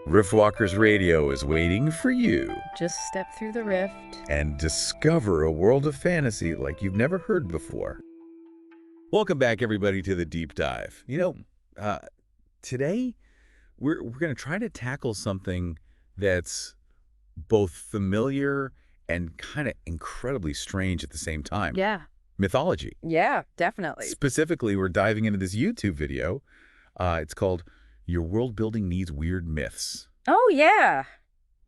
Riftwalkers Radio is waiting for you. Just step through the rift and discover a world of fantasy like you've never heard before. Welcome back, everybody, to the Deep Dive. Today we're going to try to tackle something that's both familiar and kind of incredibly strange at the same time. Yeah. Mythology. Yeah, definitely. Specifically, we're diving into this YouTube video. It's called Your World Building Needs Weird Myths. Oh, yeah.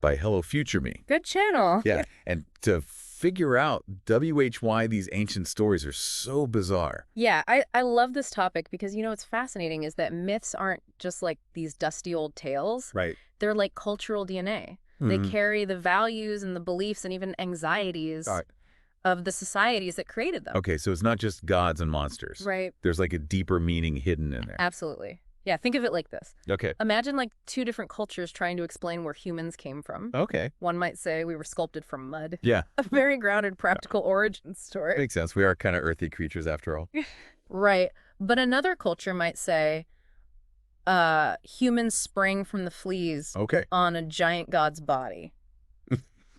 By Hello Future Me. Good channel. Yeah. And to figure out why these ancient stories are so bizarre. Yeah, I love this topic because, what's fascinating is that myths aren't just like these dusty old tales. Right. They're like cultural DNA. They carry the values and the beliefs and even anxieties of the societies that created them. Okay, so it's not just gods and monsters. Right. There's like a deeper meaning hidden in there. Absolutely. Yeah, think of it like this. Okay. Imagine like two different cultures trying to explain where humans came from. Okay. One might say we were sculpted from mud. Yeah. A very grounded, practical origin story. Makes sense. We are kind of earthy creatures after all. Right. But another culture might say humans sprang from the fleas on a giant god's body.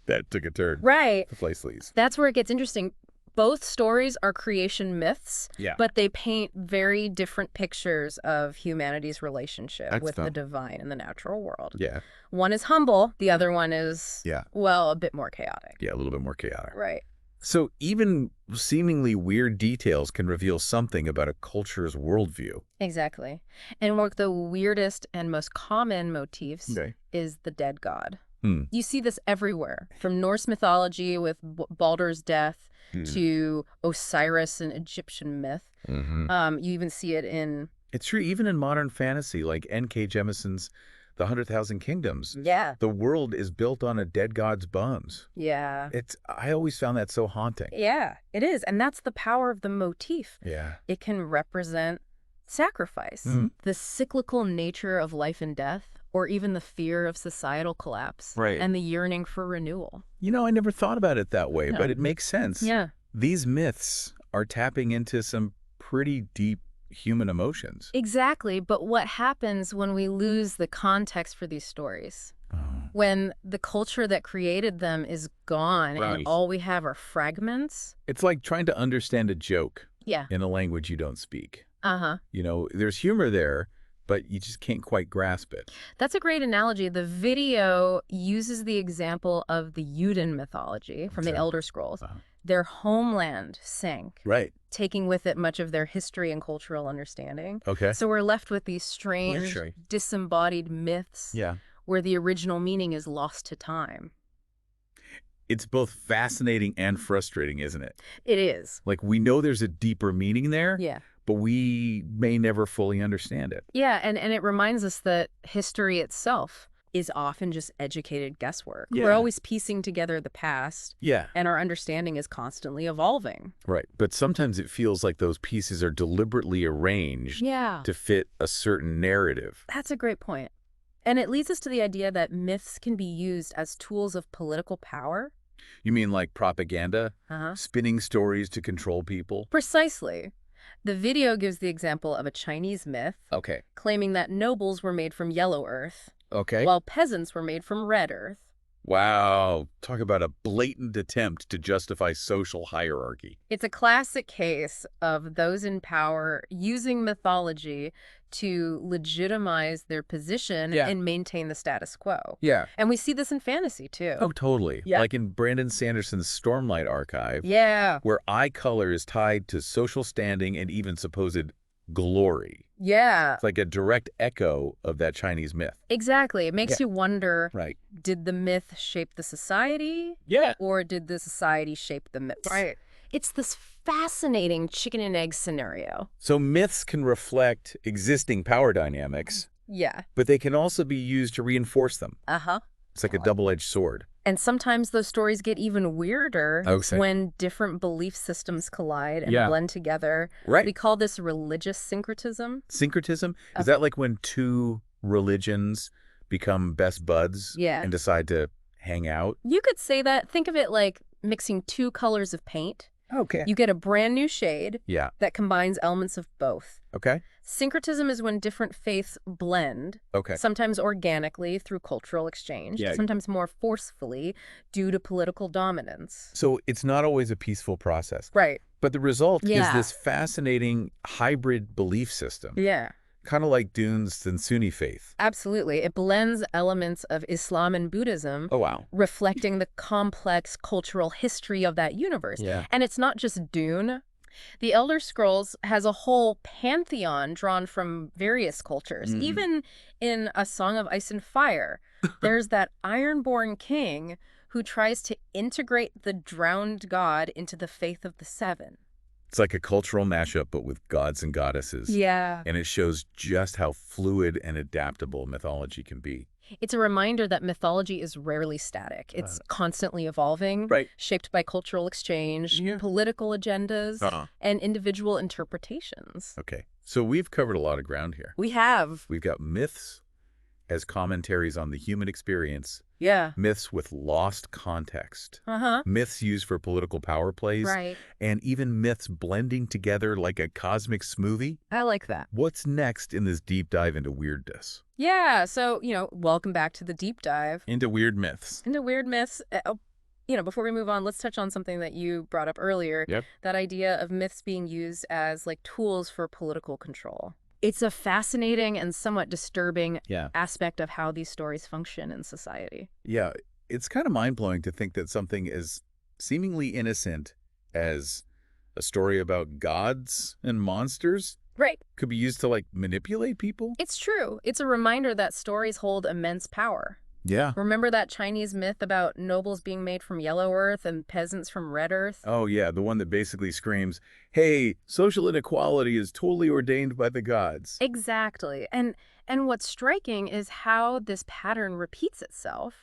That took a turn. Right. The fly fleas. That's where it gets interesting. Both stories are creation myths, but they paint very different pictures of humanity's relationship with the divine and the natural world. Yeah. One is humble. The other one is, well, a bit more chaotic. Yeah, a little bit more chaotic. Right. So even seemingly weird details can reveal something about a culture's worldview. Exactly. And one of the weirdest and most common motifs is the dead god. You see this everywhere, from Norse mythology with Baldur's death to Osiris and Egyptian myth. You even see it in... It's true, even in modern fantasy, like N.K. Jemison's The 100,000 Kingdoms. Yeah. The world is built on a dead god's bones. Yeah. I always found that so haunting. Yeah, it is. And that's the power of the motif. Yeah. It can represent sacrifice, the cyclical nature of life and death, or even the fear of societal collapse and the yearning for renewal. I never thought about it that way, but it makes sense. Yeah. These myths are tapping into some pretty deep human emotions. Exactly, but what happens when we lose the context for these stories? When the culture that created them is gone and all we have are fragments? It's like trying to understand a joke in a language you don't speak. There's humor there, but you just can't quite grasp it. That's a great analogy. The video uses the example of the Uden mythology from the Elder Scrolls. Their homeland sank, taking with it much of their history and cultural understanding. So we're left with these strange, disembodied myths where the original meaning is lost to time. It's both fascinating and frustrating, isn't it? It is. Like, we know there's a deeper meaning there. Yeah. But we may never fully understand it. Yeah, and it reminds us that history itself is often just educated guesswork. Yeah. We're always piecing together the past. Yeah. And our understanding is constantly evolving. Right. But sometimes it feels like those pieces are deliberately arranged to fit a certain narrative. That's a great point. And it leads us to the idea that myths can be used as tools of political power. You mean like propaganda? Spinning stories to control people? Precisely. The video gives the example of a Chinese myth claiming that nobles were made from yellow earth, while peasants were made from red earth. Wow. Talk about a blatant attempt to justify social hierarchy. It's a classic case of those in power using mythology to legitimize their position and maintain the status quo. Yeah. And we see this in fantasy, too. Oh, totally. Yeah. Like in Brandon Sanderson's Stormlight Archive. Yeah. Where eye color is tied to social standing and even supposed glory. Yeah. It's like a direct echo of that Chinese myth. Exactly. It makes you wonder, right, did the myth shape the society? Yeah. Or did the society shape the myths? Right. It's this fascinating chicken and egg scenario. So myths can reflect existing power dynamics. Yeah. But they can also be used to reinforce them. Uh-huh. It's like a double-edged sword. And sometimes those stories get even weirder when different belief systems collide and blend together. Right. We call this religious syncretism. Syncretism? Is that like when two religions become best buds and decide to hang out? You could say that. Think of it like mixing two colors of paint. Okay. You get a brand new shade that combines elements of both. Okay. Syncretism is when different faiths blend, sometimes organically through cultural exchange, sometimes more forcefully due to political dominance. So it's not always a peaceful process. Right. But the result is this fascinating hybrid belief system. Yeah. Kind of like Dune's and Sunni faith. Absolutely. It blends elements of Islam and Buddhism, reflecting the complex cultural history of that universe. Yeah. And it's not just Dune. The Elder Scrolls has a whole pantheon drawn from various cultures. Even in A Song of Ice and Fire, there's that Ironborn king who tries to integrate the drowned god into the faith of the Seven. It's like a cultural mashup, but with gods and goddesses. Yeah. And it shows just how fluid and adaptable mythology can be. It's a reminder that mythology is rarely static. It's constantly evolving, shaped by cultural exchange, political agendas, and individual interpretations. Okay. So we've covered a lot of ground here. We have. We've got myths as commentaries on the human experience. Yeah. Myths with lost context. Myths used for political power plays. Right. And even myths blending together like a cosmic smoothie. I like that. What's next in this deep dive into weirdness? Yeah. So, welcome back to the deep dive. Into weird myths. Into weird myths. Before we move on, let's touch on something that you brought up earlier. That idea of myths being used as like tools for political control. It's a fascinating and somewhat disturbing aspect of how these stories function in society. Yeah, it's kind of mind-blowing to think that something as seemingly innocent as a story about gods and monsters could be used to, like, manipulate people. It's true. It's a reminder that stories hold immense power. Yeah. Remember that Chinese myth about nobles being made from yellow earth and peasants from red earth? Oh, yeah, the one that basically screams, hey, social inequality is totally ordained by the gods. Exactly. And what's striking is how this pattern repeats itself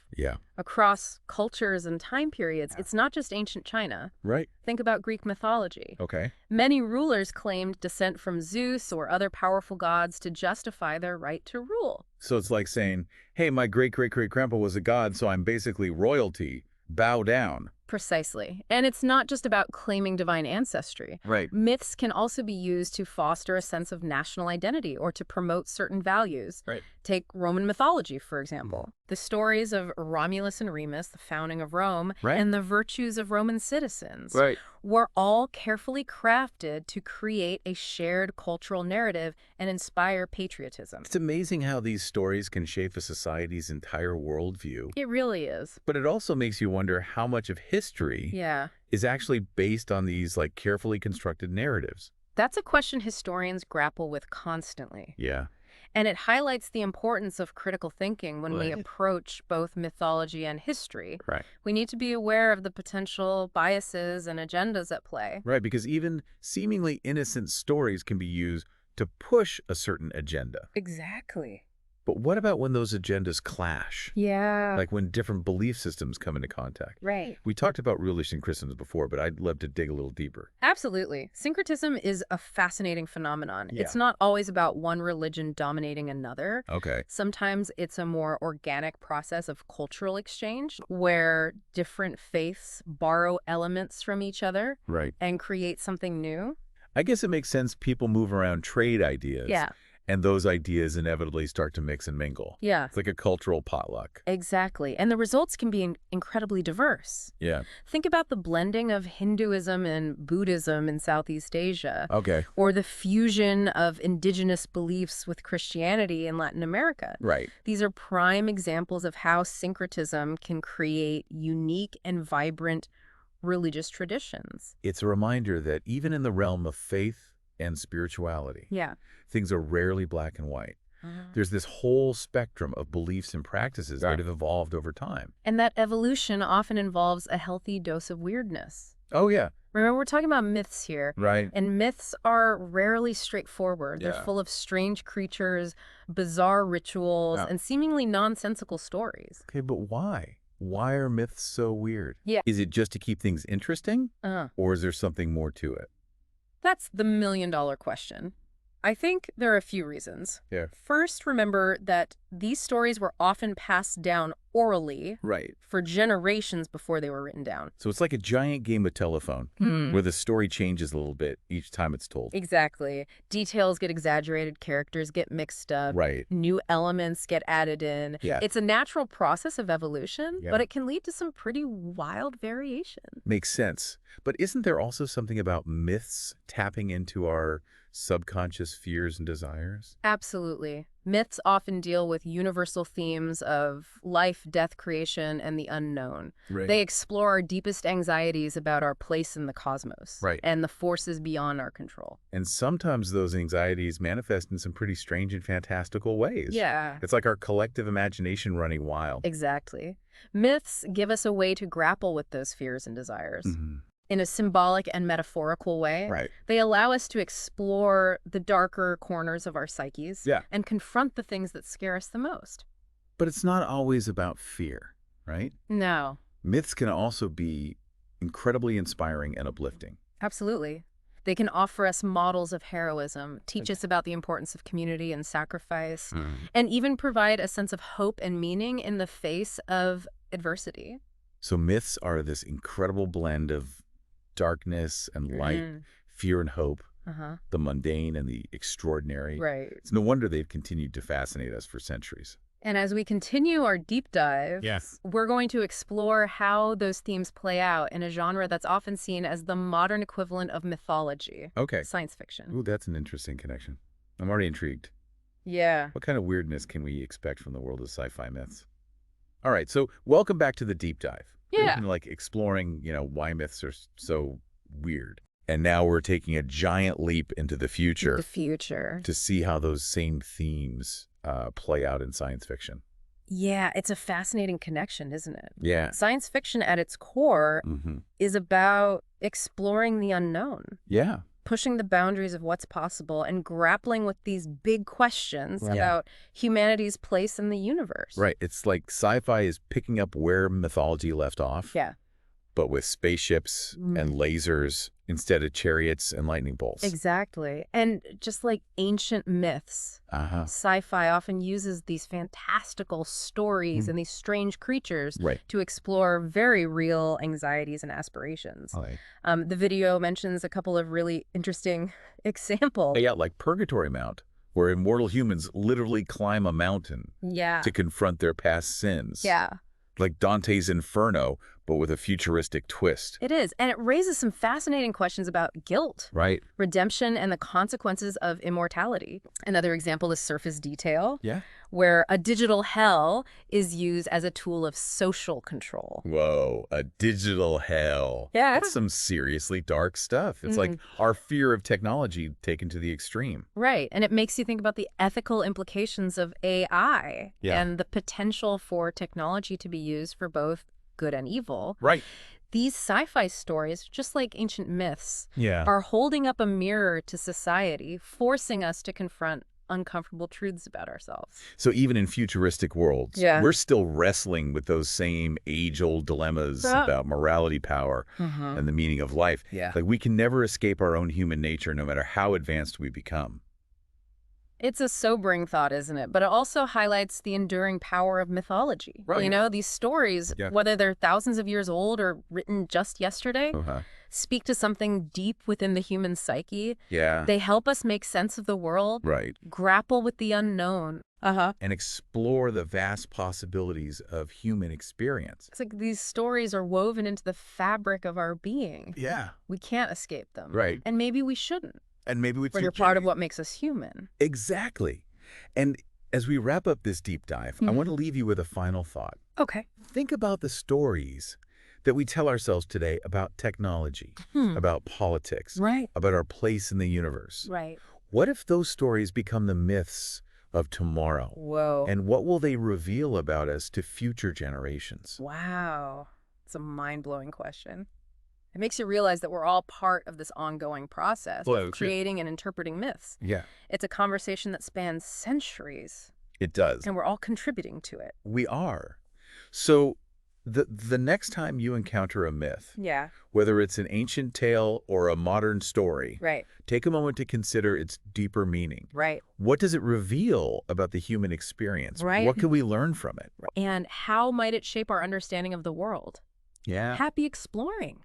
across cultures and time periods. It's not just ancient China. Right. Think about Greek mythology. Okay. Many rulers claimed descent from Zeus or other powerful gods to justify their right to rule. So it's like saying, hey, my great-great-great-grandpa was a god, so I'm basically royalty. Bow down. Precisely. And it's not just about claiming divine ancestry. Right. Myths can also be used to foster a sense of national identity or to promote certain values. Right. Take Roman mythology, for example. The stories of Romulus and Remus, the founding of Rome, and the virtues of Roman citizens were all carefully crafted to create a shared cultural narrative and inspire patriotism. It's amazing how these stories can shape a society's entire worldview. It really is. But it also makes you wonder how much of history is actually based on these like carefully constructed narratives. That's a question historians grapple with constantly. Yeah. And it highlights the importance of critical thinking when we approach both mythology and history. Right. We need to be aware of the potential biases and agendas at play. Right, because even seemingly innocent stories can be used to push a certain agenda. Exactly. But what about when those agendas clash? Yeah. Like when different belief systems come into contact. Right. We talked about rule synchronisms before, but I'd love to dig a little deeper. Absolutely. Syncretism is a fascinating phenomenon. Yeah. It's not always about one religion dominating another. Okay. Sometimes it's a more organic process of cultural exchange where different faiths borrow elements from each other and create something new. I guess it makes sense people move around trade ideas. Yeah. And those ideas inevitably start to mix and mingle. Yeah. It's like a cultural potluck. Exactly. And the results can be incredibly diverse. Yeah. Think about the blending of Hinduism and Buddhism in Southeast Asia. Okay. Or the fusion of indigenous beliefs with Christianity in Latin America. Right. These are prime examples of how syncretism can create unique and vibrant religious traditions. It's a reminder that even in the realm of faith and spirituality, things are rarely black and white. There's this whole spectrum of beliefs and practices that have evolved over time. And that evolution often involves a healthy dose of weirdness. Oh, yeah. Remember, we're talking about myths here. Right. And myths are rarely straightforward. They're full of strange creatures, bizarre rituals, and seemingly nonsensical stories. Okay, but why? Why are myths so weird? Yeah. Is it just to keep things interesting? Or is there something more to it? That's the million-dollar question. I think there are a few reasons. Yeah. First, remember that these stories were often passed down orally for generations before they were written down. So it's like a giant game of telephone where the story changes a little bit each time it's told. Exactly. Details get exaggerated, characters get mixed up, new elements get added in. Yeah. It's a natural process of evolution, but it can lead to some pretty wild variation. Makes sense. But isn't there also something about myths tapping into our subconscious fears and desires? Absolutely. Myths often deal with universal themes of life, death, creation, and the unknown. They explore our deepest anxieties about our place in the cosmos and the forces beyond our control. And sometimes those anxieties manifest in some pretty strange and fantastical ways. Yeah. It's like our collective imagination running wild. Exactly. Myths give us a way to grapple with those fears and desires. In a symbolic and metaphorical way. They allow us to explore the darker corners of our psyches and confront the things that scare us the most. But it's not always about fear, right? No. Myths can also be incredibly inspiring and uplifting. Absolutely. They can offer us models of heroism, teach us about the importance of community and sacrifice, and even provide a sense of hope and meaning in the face of adversity. So myths are this incredible blend of darkness and light, fear and hope, the mundane and the extraordinary. It's no wonder they've continued to fascinate us for centuries. And as we continue our deep dive, we're going to explore how those themes play out in a genre that's often seen as the modern equivalent of mythology. Science fiction. Ooh, that's an interesting connection. I'm already intrigued. Yeah. What kind of weirdness can we expect from the world of sci-fi myths? All right, so welcome back to the deep dive. Yeah. We've been, exploring, why myths are so weird. And now we're taking a giant leap into the future. To see how those same themes play out in science fiction. Yeah, it's a fascinating connection, isn't it? Yeah. Science fiction at its core is about exploring the unknown. Yeah. Pushing the boundaries of what's possible and grappling with these big questions about humanity's place in the universe. It's like sci-fi is picking up where mythology left off. Yeah. But with spaceships and lasers instead of chariots and lightning bolts. Exactly. And just like ancient myths, sci-fi often uses these fantastical stories and these strange creatures to explore very real anxieties and aspirations. The video mentions a couple of really interesting examples. Yeah, like Purgatory Mount, where immortal humans literally climb a mountain to confront their past sins. Yeah. Like Dante's Inferno, but with a futuristic twist. It is, and it raises some fascinating questions about guilt, redemption, and the consequences of immortality. Another example is Surface Detail, where a digital hell is used as a tool of social control. Whoa, a digital hell. Yeah. That's some seriously dark stuff. It's like our fear of technology taken to the extreme. Right, and it makes you think about the ethical implications of AI and the potential for technology to be used for both good and evil. These sci-fi stories, just like ancient myths, are holding up a mirror to society, forcing us to confront uncomfortable truths about ourselves. So even in futuristic worlds, we're still wrestling with those same age-old dilemmas about morality, power, and the meaning of life. Like we can never escape our own human nature, no matter how advanced we become. It's a sobering thought, isn't it? But it also highlights the enduring power of mythology. You know, these stories, whether they're thousands of years old or written just yesterday, speak to something deep within the human psyche. They help us make sense of the world, grapple with the unknown. And explore the vast possibilities of human experience. It's like these stories are woven into the fabric of our being. We can't escape them. And maybe we shouldn't. And maybe we they're part of what makes us human. Exactly. And as we wrap up this deep dive, I want to leave you with a final thought. Think about the stories that we tell ourselves today about technology, about politics, about our place in the universe. What if those stories become the myths of tomorrow? Whoa. And what will they reveal about us to future generations? Wow. It's a mind-blowing question. It makes you realize that we're all part of this ongoing process of creating and interpreting myths. It's a conversation that spans centuries. It does. And we're all contributing to it. We are. So The next time you encounter a myth, yeah, whether it's an ancient tale or a modern story, right, take a moment to consider its deeper meaning. right. What does it reveal about the human experience? Right. What can we learn from it? And how might it shape our understanding of the world? Yeah. Happy exploring.